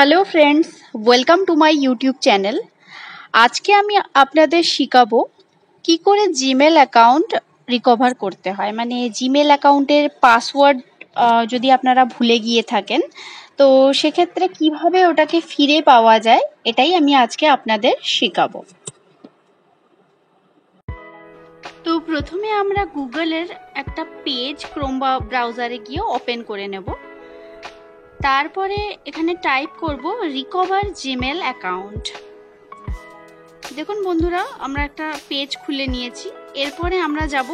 Hello friends, welcome to my YouTube channel. আজকে আমি আপনাদের শেখাবো কি করে জিমেল অ্যাকাউন্ট রিকভার করতে হয়। মানে জিমেল অ্যাকাউন্টের পাসওয়ার্ড যদি আপনারা ভুলে গিয়ে থাকেন, তো সেক্ষেত্রে কিভাবে ওটাকে ফিরে পাওয়া যায়, এটাই আমি আজকে আপনাদের শেখাবো। তো প্রথমে আমরা গুগলের একটা পেজ ক্রোম ব্রাউজারে গিয়ে ওপেন করে নেব। তারপরে এখানে টাইপ করব রিকভার জিমেল অ্যাকাউন্ট। দেখুন বন্ধুরা, আমরা একটা পেজ খুলে নিয়েছি। এরপরে আমরা যাব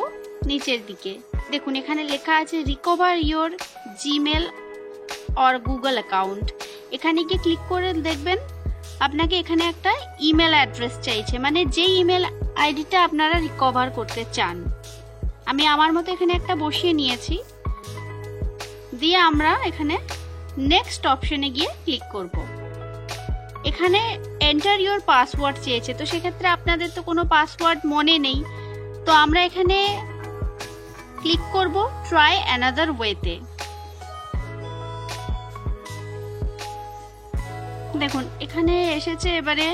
নিচের দিকে। দেখুন এখানে লেখা আছে recover your Gmail or Google account. এখানে গিয়ে ক্লিক করে দেখবেন আপনাকে এখানে একটা ইমেল অ্যাড্রেস চাইছে, মানে যে ইমেল আইডিটা আপনারা রিকভার করতে চান। আমি আমার মতো এখানে একটা বসিয়ে নিয়েছি। দিয়ে আমরা এখানে নেক্সট অপশনে গিয়ে ক্লিক করব। এখানে এন্টার ইওর পাসওয়ার্ড চেয়েছে, তো সেক্ষেত্রে আপনাদের তো কোনো পাসওয়ার্ড মনে নেই, তো আমরা এখানে ক্লিক করব ট্রাই অ্যানাদার ওয়েতে। দেখুন এখানে এসেছে এবারে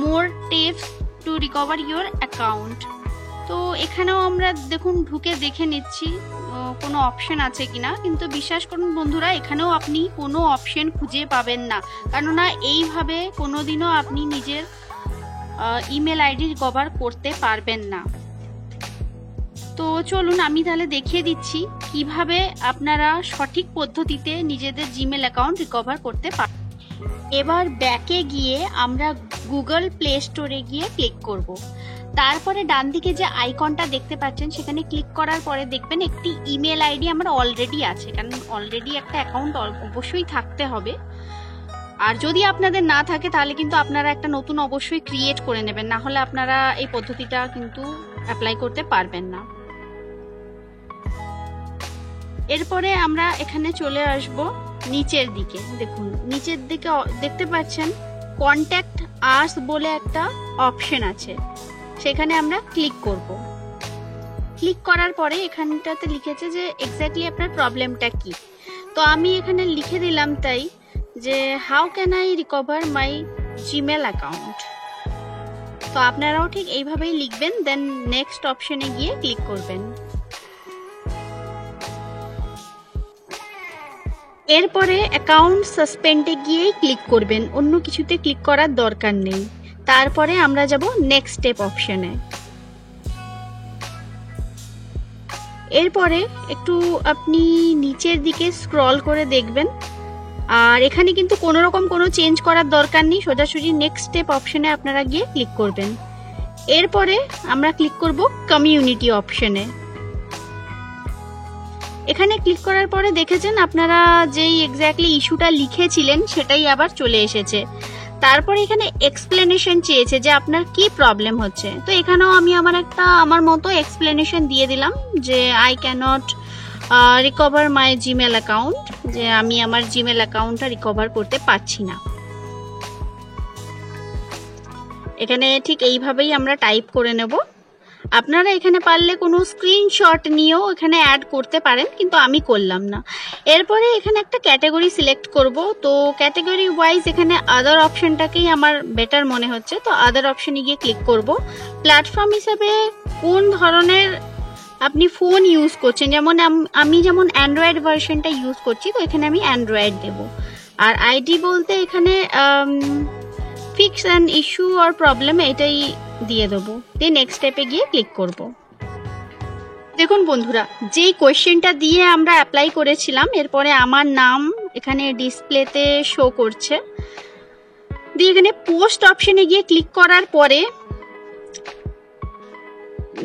more tips to recover your account. তো এখানেও আমরা দেখুন ঢুকে দেখে নিচ্ছি কোনো অপশন আছে কিনা, কিন্তু বিশ্বাস করুন বন্ধুরা, এখানেও আপনি কোনো অপশন খুঁজে পাবেন না, কেননা এইভাবে কোনোদিনও আপনি নিজের ইমেল আইডি রিকভার করতে পারবেন না। তো চলুন আমি তাহলে দেখিয়ে দিচ্ছি কিভাবে আপনারা সঠিক পদ্ধতিতে নিজেদের জিমেল অ্যাকাউন্ট রিকভার করতে পারেন। এবার ব্যাকে গিয়ে আমরা গুগল প্লে স্টোরে গিয়ে ক্লিক করব। তারপরে ডান দিকে যে আইকনটা দেখতে পাচ্ছেন সেখানে ক্লিক করার পরে দেখবেন একটি ইমেল আইডি আমার অলরেডি আছে, কারণ অলরেডি একটা অ্যাকাউন্ট অবশ্যই থাকতে হবে। আর যদি আপনাদের না থাকে তাহলে কিন্তু আপনারা একটা নতুন অবশ্যই ক্রিয়েট করে নেবেন, না হলে আপনারা এই পদ্ধতিটা কিন্তু অ্যাপ্লাই করতে পারবেন না। এরপরে আমরা এখানে চলে আসব নিচের দিকে। দেখুন নিচের দিকে দেখতে পাচ্ছেন কন্ট্যাক্ট আস বলে একটা অপশন আছে, সেখানে আমরা ক্লিক করব। ক্লিক করার পরে এখানটাতে লিখেছে যে এক্স্যাক্টলি আপনার প্রবলেমটা কি। তো আমি এখানে লিখে দিলাম তাই যে how can I recover my Gmail account. তো আপনারাও ঠিক এইভাবেই লিখবেন, দেন নেক্সট অপশনে গিয়ে ক্লিক করবেন। এরপরে অ্যাকাউন্ট সাসপেন্ডে গিয়েই ক্লিক করবেন, অন্য কিছুতে ক্লিক করার দরকার নেই। তারপরে আমরা যাব নেক্সট স্টেপ অপশনে। এরপরে একটু আপনি নিচের দিকে স্ক্রল করে দেখবেন, আর এখানে কিন্তু কোনো রকম কোনো চেঞ্জ করার দরকার নেই, সোজাসুজি নেক্সট স্টেপ অপশনে আপনারা গিয়ে ক্লিক করবেন। এরপরে আমরা ক্লিক করব কমিউনিটি অপশনে। এখানে ক্লিক করার পরে দেখেছেন আপনারা যেই এক্স্যাক্টলি ইস্যুটা লিখেছিলেন সেটাই আবার চলে এসেছে। তারপরে এখানে এক্সপ্লেনেশন চেয়েছে যে আপনার কি প্রবলেম হচ্ছে। তো এখানেও আমি আমার মতো এক্সপ্লেনেশন দিয়ে দিলাম যে I cannot recover my Gmail account, যে আমি আমার জিমেল অ্যাকাউন্টটা রিকভার করতে পারছি না। এখানে ঠিক এইভাবেই আমরা টাইপ করে নেব। আপনারা এখানে পারলে কোনো স্ক্রিনশট নিয়েও এখানে অ্যাড করতে পারেন, কিন্তু আমি করলাম না। এরপরে এখানে একটা ক্যাটাগরি সিলেক্ট করব। তো ক্যাটাগরি ওয়াইজ এখানে আদার অপশনটাকেই আমার বেটার মনে হচ্ছে, তো আদার অপশনে গিয়ে ক্লিক করব। প্ল্যাটফর্ম হিসাবে কোন ধরনের আপনি ফোন ইউজ করছেন, যেমন আমি যেমন অ্যান্ড্রয়েড ভার্সনটা ইউজ করছি, তো এখানে আমি অ্যান্ড্রয়েড দেব। আর আইডি বলতে এখানে fix an issue or problem এটাই দিয়ে দেবো। দিয়ে নেক্সট স্টেপে গিয়ে ক্লিক করব। দেখুন বন্ধুরা, যেই কোয়েশ্চেনটা দিয়ে আমরা অ্যাপ্লাই করেছিলাম, এরপরে আমার নাম এখানে ডিসপ্লেতে শো করছে। দিয়ে এখানে পোস্ট অপশনে গিয়ে ক্লিক করার পরে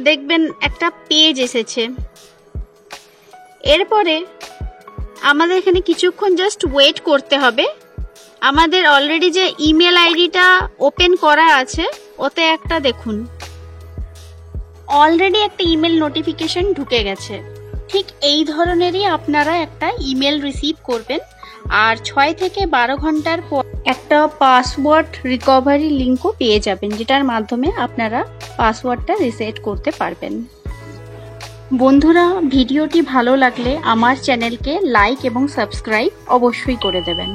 দেখবেন একটা পেজ এসেছে। এরপরে আমাদের এখানে কিছুক্ষণ জাস্ট ওয়েট করতে হবে। আমাদের অলরেডি যে ইমেল আইডিটা ওপেন করা আছে ওতে একটা দেখুন অলরেডি একটা ইমেল নোটিফিকেশন ঢুকে গেছে। ঠিক এই ধরনেরই আপনারা একটা ইমেল রিসিভ করবেন, আর 6 থেকে 12 ঘন্টার পর একটা পাসওয়ার্ড রিকভারি লিঙ্কও পেয়ে যাবেন, যেটার মাধ্যমে আপনারা পাসওয়ার্ডটা রিসেট করতে পারবেন। বন্ধুরা, ভিডিওটি ভালো লাগলে আমার চ্যানেলকে লাইক এবং সাবস্ক্রাইব অবশ্যই করে দেবেন।